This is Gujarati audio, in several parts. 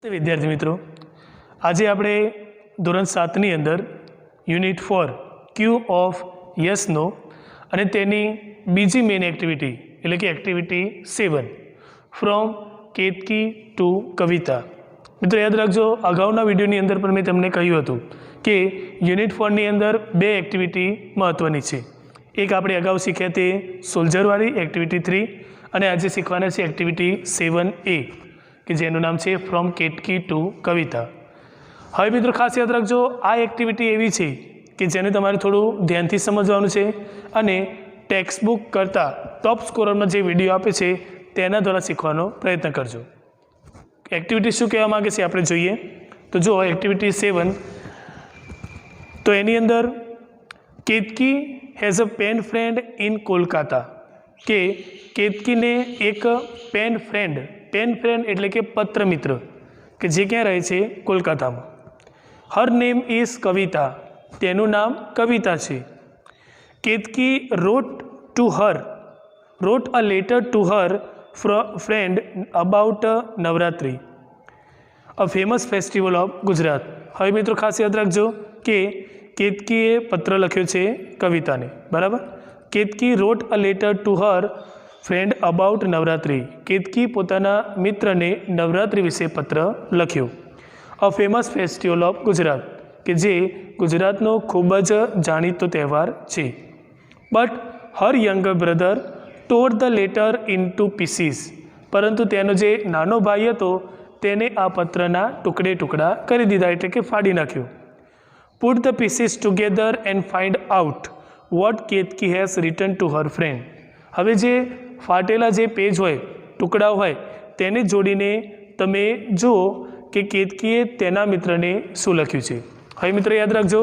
વિદ્યાર્થી મિત્રો, આજે આપણે ધોરણ 7ની અંદર યુનિટ 4 ક્યુ ઓફ યસનો અને તેની બીજી મેઇન એક્ટિવિટી એટલે કે એક્ટિવિટી 7 ફ્રોમ કેતકી ટુ કવિતા. મિત્રો યાદ રાખજો, અગાઉના વિડીયોની અંદર પણ મેં તમને કહ્યું હતું કે યુનિટ 4ની અંદર બે એક્ટિવિટી મહત્ત્વની છે. એક આપણે અગાઉ શીખ્યા તે સોલ્જરવાળી એક્ટિવિટી 3 અને આજે શીખવાના છે એક્ટિવિટી 7A કે જેનું નામ છે ફ્રોમ કેતકી ટુ કવિતા. હવે મિત્રો ખાસ યાદ રાખજો, આ એક્ટિવિટી એવી છે કે જેને તમારે થોડું ધ્યાનથી સમજવાનું છે અને ટેક્સ્ટ બુક કરતાં ટોપ સ્કોરરમાં જે વિડીયો આપે છે તેના દ્વારા શીખવાનો પ્રયત્ન કરજો. એક્ટિવિટી શું કહેવા માગે છે આપણે જોઈએ તો જો એક્ટિવિટી 7 તો એની અંદર Ketaki has a pen friend in Kolkata કે કેતકીને એક પેન ફ્રેન્ડ એટલે કે પત્ર મિત્ર કે જે ક્યાં રહે છે કોલકાતામાં. હર નેમ ઇઝ કવિતા, તેનું નામ કવિતા છે. Ketki wrote a letter to her friend about Navratri, a famous festival of Gujarat. હવે મિત્રો ખાસ યાદ રાખજો કે કેતકીએ પત્ર લખ્યો છે કવિતાને, બરાબર. Ketki wrote a letter to her friend about Navratri, Ketki પોતાના મિત્રને નવરાત્રિ વિશે પત્ર લખ્યો. A famous festival of Gujarat, કે જે ગુજરાતનો ખૂબ જ જાણીતો તહેવાર છે. But her younger brother tore the letter in two pieces, પરંતુ તેનો જે નાનો ભાઈ હતો તેને આ પત્રના ટુકડા કરી દીધા એટલે કે ફાડી નાખ્યો. Put the pieces together and find out vote Ketaki has return two her friend. હવે જે ફાટેલા જે પેજ હોય, ટુકડાઓ હોય, તેને જોડીને તમે જુઓ કે કેતકીએ તેના મિત્રને શું લખ્યું છે. હવે મિત્રો યાદ રાખજો,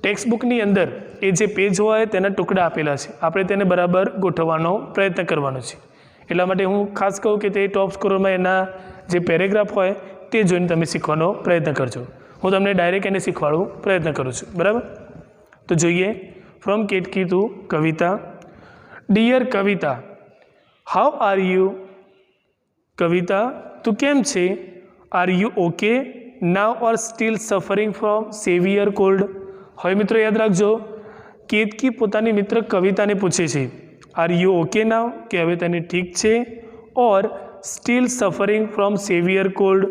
ટેક્સ્ટ બુકની અંદર એ જે પેજ હોય તેના ટુકડા આપેલા છે, આપણે તેને બરાબર ગોઠવવાનો પ્રયત્ન કરવાનો છે. એટલા માટે હું ખાસ કહું કે તે ટોપ સ્કોરમાં એના જે પેરેગ્રાફ હોય તે જોઈને તમે શીખવાનો પ્રયત્ન કરજો. હું તમને ડાયરેક્ટ એને શીખવાડું પ્રયત્ન કરું છું, બરાબર. તો જોઈએ from Ketki to Kavita. Dear Kavita, how are you? Kavita, તું કેમ છે? Are you okay now or still suffering from severe cold? હવે મિત્રો યાદ રાખજો, કેતકી પોતાની મિત્ર કવિતાને પૂછે છે આર યુ ઓકે નાવ, કે હવે તને ઠીક છે, or still suffering from severe cold,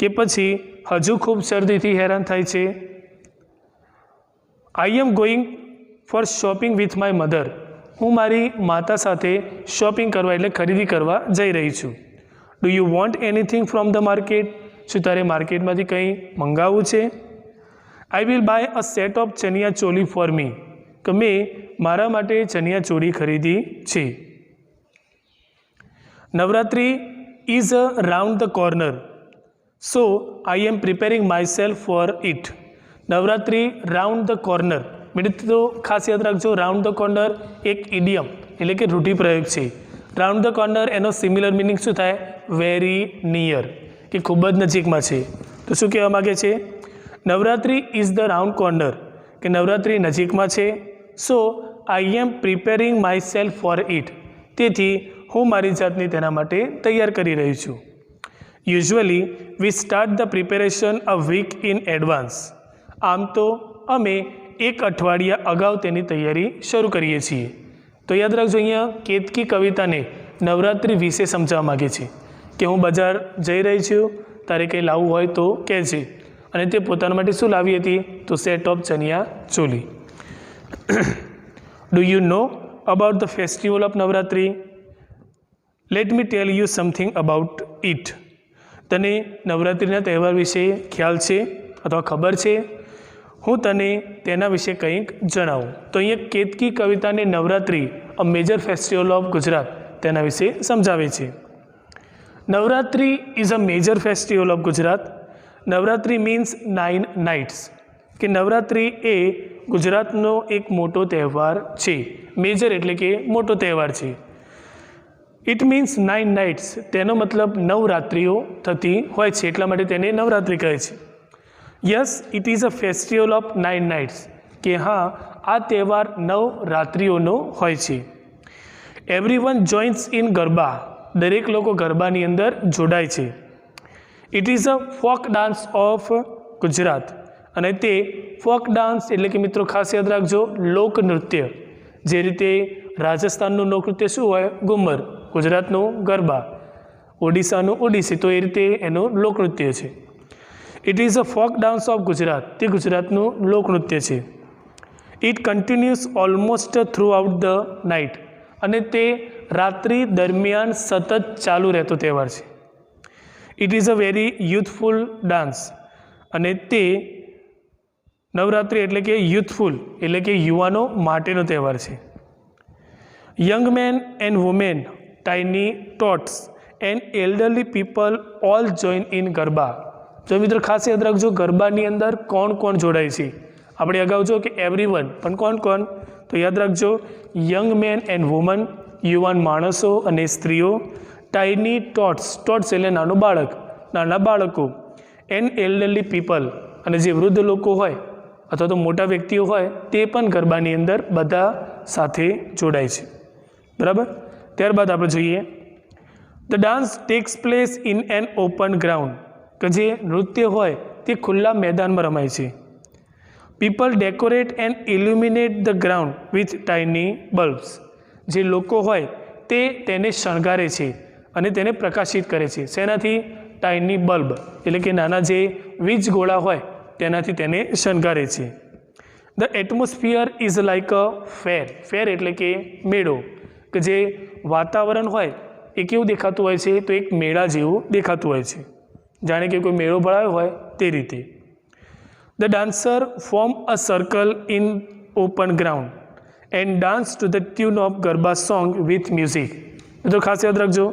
કે પછી હજુ ખૂબ શરદીથી હેરાન થાય છે. I am going for shopping with my mother, હું મારી માતા સાથે શોપિંગ કરવા એટલે ખરીદી કરવા જઈ રહી છું. Do you want anything from the market, શું તારે માર્કેટમાંથી કંઈ મંગાવવું છે? I will buy a set of chaniya choli for me, કે મેં મારા માટે ચણિયા ચોળી ખરીદી છે. Navratri is round the corner, so I am preparing myself for it. Navratri round the corner, મિત્રો ખાસ યાદ રાખજો, રાઉન્ડ ધ કોર્નર એક ઇડિયમ એટલે કે રૂઢિપ્રયોગ છે. રાઉન્ડ ધ કોર્નર એનો સિમિલર મિનિંગ શું થાય? વેરી નિયર, કે ખૂબ જ નજીકમાં છે. તો શું કહેવા માગે છે? Navratri is the round corner, કે નવરાત્રિ નજીકમાં છે. So I am preparing myself for it, તેથી હું મારી જાતને તેના માટે તૈયાર કરી રહી છું. Usually we start the preparation a week in advance, આમ તો અમે એક અઠવાડિયા અગાઉ તેની તૈયારી શરૂ કરીએ છીએ. તો યાદ રાખજો, અહીંયા કેતકી કવિતાને નવરાત્રિ વિશે સમજાવવા માગે છે કે હું બજાર જઈ રહી છું, તારે કંઈ લાવવું હોય તો કહેજે. અને તે પોતાના માટે શું લાવી હતી? તો set of chaniya choli. Do you know about the festival of Navratri? Let me tell you something about it. તને નવરાત્રિના તહેવાર વિશે ખ્યાલ છે અથવા ખબર છે? હું તને તેના વિશે કંઈક જણાવું. તો અહીંયા કેતકી કવિતાને Navratri a major festival of Gujarat તેના વિશે સમજાવે છે. Navratri is a major festival of Gujarat. Navratri means 9 nights, કે નવરાત્રિ એ ગુજરાતનો એક મોટો તહેવાર છે. મેજર એટલે કે મોટો તહેવાર છે. ઇટ મીન્સ 9 નાઇટ્સ, તેનો મતલબ 9 રાત્રિઓ થતી હોય છે, એટલા માટે તેને નવરાત્રિ કહે છે. Yes it is a festival of 9 nights, કે હા આ તહેવાર 9 રાત્રિઓનો હોય છે. એવરીવન જોઇન્સ ઇન ગરબા, દરેક લોકો ગરબાની અંદર જોડાય છે. It is a folk dance of Gujarat, અને તે ફોક ડાન્સ એટલે કે મિત્રો ખાસ યાદ રાખજો લોકનૃત્ય. જે રીતે રાજસ્થાનનું લોકનૃત્ય શું હોય? ઘુમર. ગુજરાતનું ગરબા, ઓડિશાનું ઓડિસી, તો એ રીતે એનું લોકનૃત્ય છે. It is a folk dance of Gujarat, તે ગુજરાતનું લોકનૃત્ય છે. It continues almost throughout the night, અને તે રાત્રિ દરમિયાન સતત ચાલુ રહેતો તહેવાર છે. It is a very youthful dance, અને તે નવરાત્રિ એટલે કે યુથફુલ એટલે કે યુવાનો માટેનો તહેવાર છે. Young men and women, tiny tots and elderly people all join in garba. જો મિત્રો ખાસ યાદ રાખજો ગરબાની અંદર કોણ કોણ જોડાય છે. આપણે અગાઉ જો કે એવરીવન, પણ કોણ કોણ? તો યાદ રાખજો યંગ મેન એન્ડ વુમન, યુવાન માણસો અને સ્ત્રીઓ, ટાઇની ટોટ્સ, ટોટ્સ એટલે નાનું બાળક, નાના બાળકો, એન્ડ એલ્ડરલી પીપલ, અને જે વૃદ્ધ લોકો હોય અથવા તો મોટા વ્યક્તિઓ હોય તે પણ ગરબાની અંદર બધા સાથે જોડાય છે. બરાબર. ત્યારબાદ આપણે જોઈએ the dance tax place in an open ground, કે જે નૃત્ય હોય તે ખુલ્લા મેદાનમાં રમાય છે. People decorate and ઇલ્યુમિનેટ the ground with tiny bulbs, જે લોકો હોય તે તેને શણગારે છે અને તેને પ્રકાશિત કરે છે. શેનાથી? ટાઇની બલ્બ એટલે કે નાના જે વીજ ગોળા હોય તેનાથી તેને શણગારે છે. The atmosphere is like a fair, fair એટલે કે મેળો, કે જે વાતાવરણ હોય એ કેવું દેખાતું હોય છે? તો એક મેળા જેવું દેખાતું હોય છે, જાણે કે કોઈ મેળો ભરાયો હોય તે રીતે. The dancer form a circle in open ground and dance to the tune of garba song with music. તો ખાસ યાદ રાખજો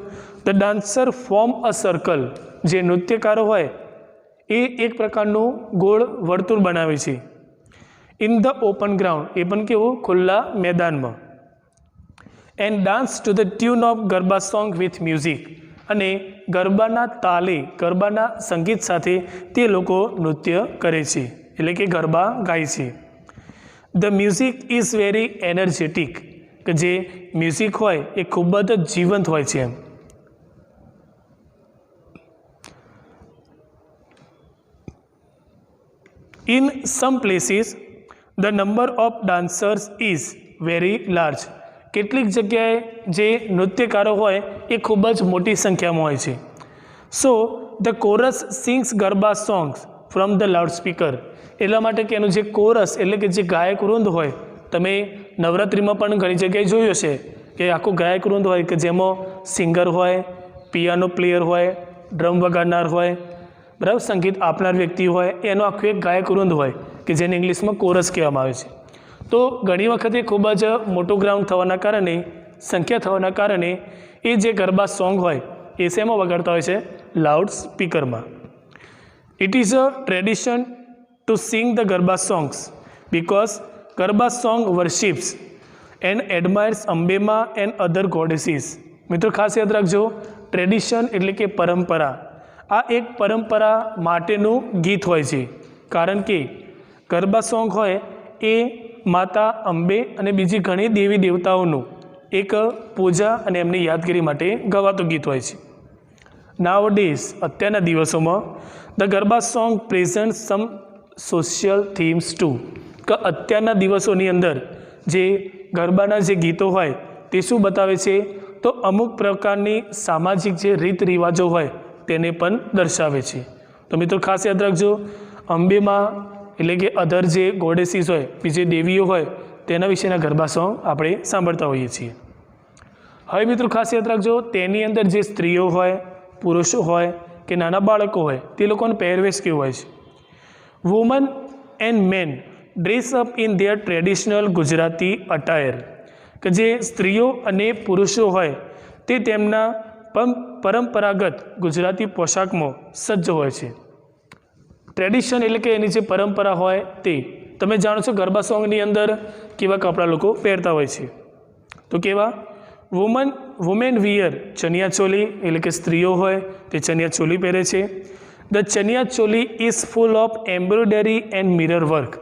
the dancer form a circle, જે નૃત્યકારો હોય એ એક પ્રકારનું ગોળ વર્તુળ બનાવે છે. ઇન ધ ઓપન ગ્રાઉન્ડ, એ પણ કેવું? ખુલ્લા મેદાનમાં. And dance to the tune of garba song with music, અને ગરબાના તાલે, ગરબાના સંગીત સાથે તે લોકો નૃત્ય કરે છે એટલે કે ગરબા ગાય છે. The music is very energetic, કે જે મ્યુઝિક હોય એ ખૂબ જ જીવંત હોય છે. In sum places the number of dancers is very large, કેટલીક જગ્યાએ જે નૃત્યકારો હોય એ ખૂબ જ મોટી સંખ્યામાં હોય છે. So the chorus sings garba songs from the loudspeaker, એટલા માટે કે એનું જે કોરસ એટલે કે જે ગાયક વૃંદ હોય, તમે નવરાત્રિમાં પણ ઘણી જગ્યાએ જોયું હશે કે આખું ગાયક વૃંદ હોય કે જેમાં સિંગર હોય, પિયાનો પ્લેયર હોય, ડ્રમ વગાડનાર હોય, બરાબર, સંગીત આપનાર વ્યક્તિ હોય, એનું આખું એક ગાયક વૃંદ હોય કે જેને ઇંગ્લિશમાં કોરસ કહેવામાં આવે છે. તો ઘણી વખતે ખૂબ જ મોટું ગ્રાઉન્ડ થવાના કારણે, સંખ્યા થવાના કારણે એ જે ગરબા સોંગ હોય એ શેમાં વગાડતા હોય છે? લાઉડ સ્પીકરમાં. It is a tradition to sing the garba songs because garba song worships and admires Ambema and other goddesses. મિત્રો ખાસ યાદ રાખજો ટ્રેડિશન એટલે કે પરંપરા. આ એક પરંપરા માટેનું ગીત હોય છે, કારણ કે ગરબા સોંગ હોય એ માતા અંબે અને બીજી ઘણી દેવી દેવતાઓનું એક પૂજા અને એમની યાદગીરી માટે ગવાતું ગીત હોય છે. નાવ ડેઝ, અત્યારના દિવસોમાં the garba song present some social themes too, કે અત્યારના દિવસોની અંદર જે ગરબાના જે ગીતો હોય તે શું બતાવે છે? તો અમુક પ્રકારની સામાજિક જે રીત રિવાજો હોય તેને પણ દર્શાવે છે. તો મિત્રો ખાસ યાદ રાખજો અંબેમાં એટલે કે અધર જે ગોડેસીસ હોય, બીજી દેવીઓ હોય, તેના વિશેના ગરબા સોંગ આપણે સાંભળતા હોઈએ છીએ. હવે મિત્રો ખાસ યાદ રાખજો તેની અંદર જે સ્ત્રીઓ હોય, પુરુષો હોય કે નાના બાળકો હોય તે લોકોનો પહેરવેશ કેવો હોય છે? Women and men dress up in their traditional Gujarati attire, કે જે સ્ત્રીઓ અને પુરુષો હોય તે તેમના પરંપરાગત ગુજરાતી પોશાકમાં સજ્જ હોય છે. ટ્રેડિશન એટલે કે એની જે પરંપરા હોય તે. તમે જાણો છો ગરબા સોંગની અંદર કેવા કપડાં લોકો પહેરતા હોય છે? તો કેવા? વુમેન વિયર ચનિયા ચોલી, એટલે કે સ્ત્રીઓ હોય તે ચનિયા ચોલી પહેરે છે. The chaniya choli is full of embroidery and mirror work.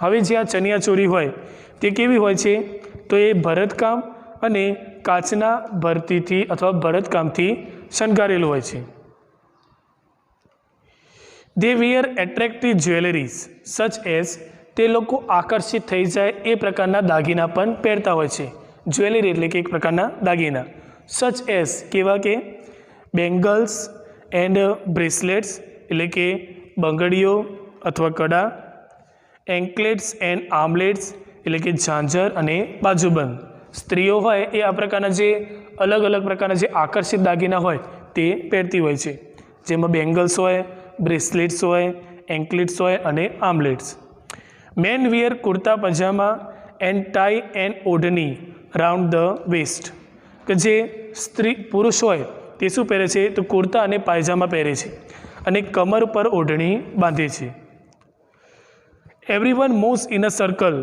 હવે જે આ ચનિયા ચોલી હોય તે કેવી હોય છે? તો એ ભરતકામ અને કાચના ભરતીથી અથવા ભરતકામથી શણગારેલું હોય છે. They wear attractive jewelleries such as, તે લોકો આકર્ષિત થઈ જાય એ પ્રકારના દાગીના પણ પહેરતા હોય છે. જ્વેલરી એટલે કે એક પ્રકારના દાગીના. સચ એઝ કેવા કે બેંગલ્સ એન્ડ બ્રેસલેટ્સ એટલે કે બંગડીઓ અથવા કડા, એન્કલેટ્સ એન્ડ આર્મલેટ્સ એટલે કે ઝાંઝર અને બાજુબંધ. સ્ત્રીઓ હોય એ આ પ્રકારના જે અલગ અલગ પ્રકારના જે આકર્ષિત દાગીના હોય તે પહેરતી હોય છે, જેમાં બેંગલ્સ હોય, બ્રેસલેટ્સ હોય, એન્કલેટ્સ હોય અને armlets. Men wear kurta pyjama and tie and odhni round the waist, કે જે પુરુષ હોય તે શું પહેરે છે તો કુર્તા અને પાયજામા પહેરે છે અને કમર પર ઓઢણી બાંધે છે. Everyone moves in a circle,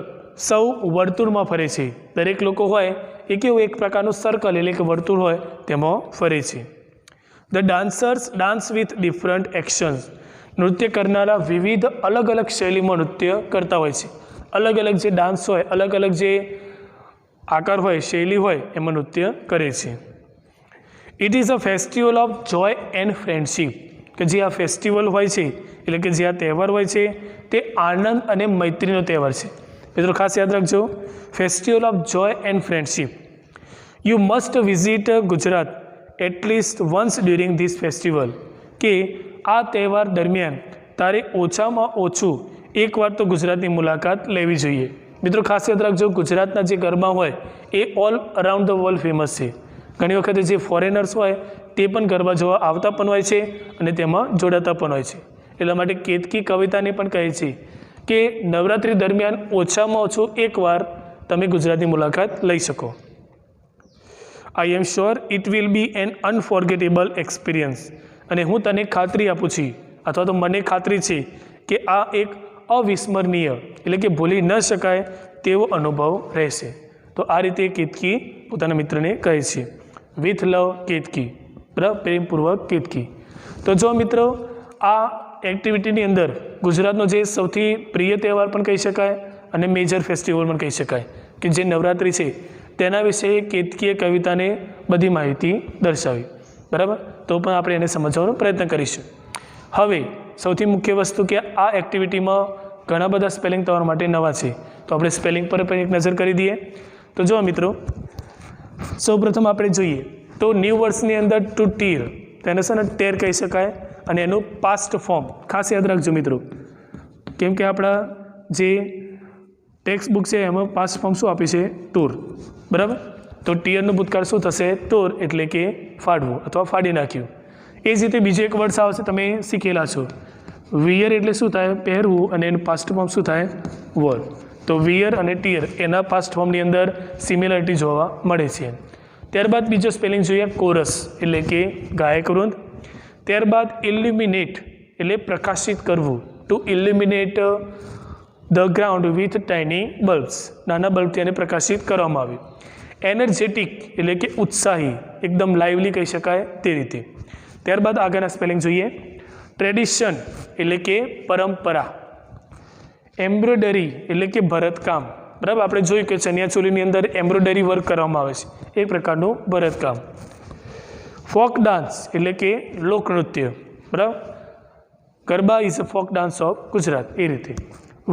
સૌ વર્તુળમાં ફરે છે. દરેક લોકો હોય એ કેવું એક પ્રકારનું સર્કલ એટલે કે વર્તુળ હોય તેમાં ફરે છે. The dancers dance with different actions, નૃત્ય કરનારા વિવિધ અલગ અલગ શૈલીમાં નૃત્ય કરતા હોય છે. અલગ અલગ જે ડાન્સ હોય, અલગ અલગ જે આકાર હોય, શૈલી હોય એમાં નૃત્ય કરે છે. It is a festival of joy and friendship, કે જે આ ફેસ્ટિવલ હોય છે એટલે કે જે આ તહેવાર હોય છે તે આનંદ અને મૈત્રીનો તહેવાર છે. મિત્રો ખાસ યાદ રાખજો, festival of joy and friendship. You must visit Gujarat at least once during this festival, કે આ તહેવાર દરમિયાન તારે ઓછામાં ઓછું એકવાર તો ગુજરાતની મુલાકાત લેવી જોઈએ. મિત્રો ખાસ યાદ રાખજો, ગુજરાતના જે ગરબા હોય એ all around the world famous છે. ઘણી વખતે જે ફોરેનર્સ હોય તે પણ ગરબા જોવા આવતા પણ હોય છે અને તેમાં જોડાતા પણ હોય છે. એટલા માટે કેતકી કવિતાને પણ કહે છે કે નવરાત્રિ દરમિયાન ઓછામાં ઓછું એકવાર તમે ગુજરાતની મુલાકાત લઈ શકો. I am sure it will be an unforgettable experience, અને હું તને ખાતરી આપું છું અથવા તો મને ખાતરી છે કે આ એક અવિસ્મરણીય એટલે કે ભૂલી ન શકાય તેવો અનુભવ રહેશે. તો આ રીતે કેતકી પોતાના મિત્રને કહે છે. વિથ લવ કેતકી, બરાબર, પ્રેમપૂર્વક કેતકી. તો જો મિત્રો આ એક્ટિવિટીની અંદર ગુજરાતનો જે સૌથી પ્રિય તહેવાર પણ કહી શકાય અને મેજર ફેસ્ટિવલ પણ કહી શકાય કે જે નવરાત્રિ છે તેના વિશે કેતકીએ કવિતાને બધી માહિતી દર્શાવી, બરાબર. તો પણ આપણે એને સમજવાનો પ્રયત્ન કરીશું. હવે સૌથી મુખ્ય વસ્તુ કે આ એક્ટિવિટીમાં ઘણા બધા સ્પેલિંગ તમારા માટે નવા છે, તો આપણે સ્પેલિંગ પર પણ એક નજર કરી દઈએ. તો જો મિત્રો સૌપ્રથમ આપણે જોઈએ તો ન્યૂ વર્ડ્સની અંદર ટુ ટીર, તેને છે ને ટેર કહી શકાય અને એનું પાસ્ટ ફોર્મ ખાસ યાદ રાખજો મિત્રો, કેમ કે આપણા જે ટેક્સ્ટ બુક છે એમાં પાસ્ટ ફોર્મ શું આપ્યું છે ટૂર, બરાબર. તો ટીયરનું ભૂતકાળ શું થશે ટૂર એટલે કે ફાડવું અથવા ફાડી નાખ્યું. એ જ રીતે બીજો એક વર્ડ્સ આવશે તમે શીખેલા છો, વિયર એટલે શું થાય પહેરવું અને એનું પાસ્ટ ફોર્મ શું થાય વોર. તો વિયર અને ટીયર એના પાસ્ટ ફોર્મની અંદર સિમિલરિટી જોવા મળે છે. ત્યારબાદ બીજો સ્પેલિંગ જોઈએ કોરસ એટલે કે ગાયક વૃંદ. ત્યારબાદ ઇલ્યુમિનેટ એટલે પ્રકાશિત કરવું, to illuminate the ground with tiny bulbs, નાના બલ્બથી એને પ્રકાશિત કરવામાં આવ્યું. એનર્જેટિક એટલે કે ઉત્સાહી, એકદમ લાઇવલી કહી શકાય તે રીતે. ત્યારબાદ આગળના સ્પેલિંગ જોઈએ ટ્રેડિશન એટલે કે પરંપરા. એમ્બ્રોઇડરી એટલે કે ભરતકામ, બરાબર. આપણે જોયું કે ચણિયાચોલીની અંદર એમ્બ્રોઇડરી વર્ક કરવામાં આવે છે, એક પ્રકારનું ભરતકામ. ફોક ડાન્સ એટલે કે લોકનૃત્ય, બરાબર. Garba is a folk dance of Gujarat, એ રીતે.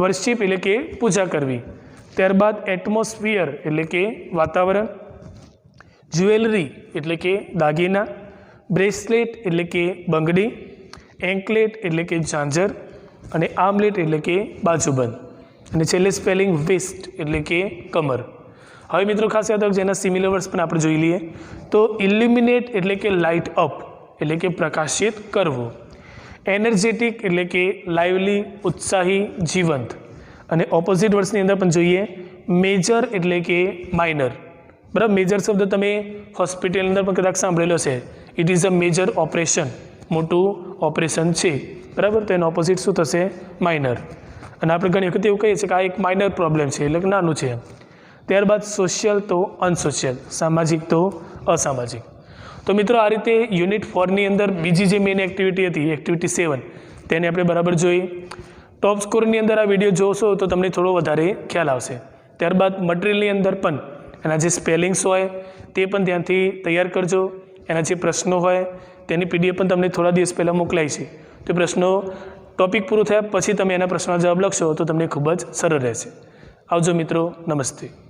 વર્શિપ એટલે કે પૂજા કરવી. ત્યારબાદ એટમોસ્ફિયર એટલે કે વાતાવરણ. જ્વેલરી એટલે કે દાગીના. બ્રેસલેટ એટલે કે બંગડી. એન્કલેટ એટલે કે ઝાંઝર અને આર્મલેટ એટલે કે બાજુબંધ. અને છેલ્લે સ્પેલિંગ વેસ્ટ એટલે કે કમર. હવે મિત્રો ખાસ યાદ રાખજો, એના સિમિલર વર્ડ્સ પણ આપણે જોઈ લઈએ. તો ઇલ્યુમિનેટ એટલે કે લાઇટ અપ એટલે કે પ્રકાશિત કરવું. એનર્જેટિક એટલે કે લાઇવલી, ઉત્સાહી, જીવંત. અને ઓપોઝિટ વર્ડ્સની અંદર પણ જોઈએ મેજર એટલે કે માઇનર, બરાબર. મેજર શબ્દ તમે હોસ્પિટલની અંદર પણ કદાચ સાંભળેલો છે. It is a major operation, મોટું ઓપરેશન છે, બરાબર. તો એનો ઓપોઝિટ શું થશે માઇનર. અને આપણે ઘણી વખત એવું કહીએ છીએ કે આ એક માઇનર પ્રોબ્લેમ છે એટલે કે નાનું છે. ત્યારબાદ સોશિયલ તો અનસોશિયલ, સામાજિક તો અસામાજિક. તો મિત્રો આ રીતે યુનિટ 4ની અંદર બીજી જે મેઇન એક્ટિવિટી હતી એક્ટિવિટી 7 તેને આપણે બરાબર જોઈ. ટોપ સ્કોરની અંદર આ વિડીયો જોશો તો તમને થોડો વધારે ખ્યાલ આવશે. ત્યારબાદ મટીરિયલની અંદર પણ એના જે સ્પેલિંગ્સ હોય તે પણ ધ્યાનથી તૈયાર કરજો. એના જે પ્રશ્નો હોય તેની PDF પણ તમને થોડા દિવસ પહેલાં મોકલાઈ છે. તે પ્રશ્નો ટૉપિક પૂરું થયા પછી તમે એના પ્રશ્નનો જવાબ લખશો તો તમને ખૂબ જ સરળ રહેશે. આવજો મિત્રો, નમસ્તે.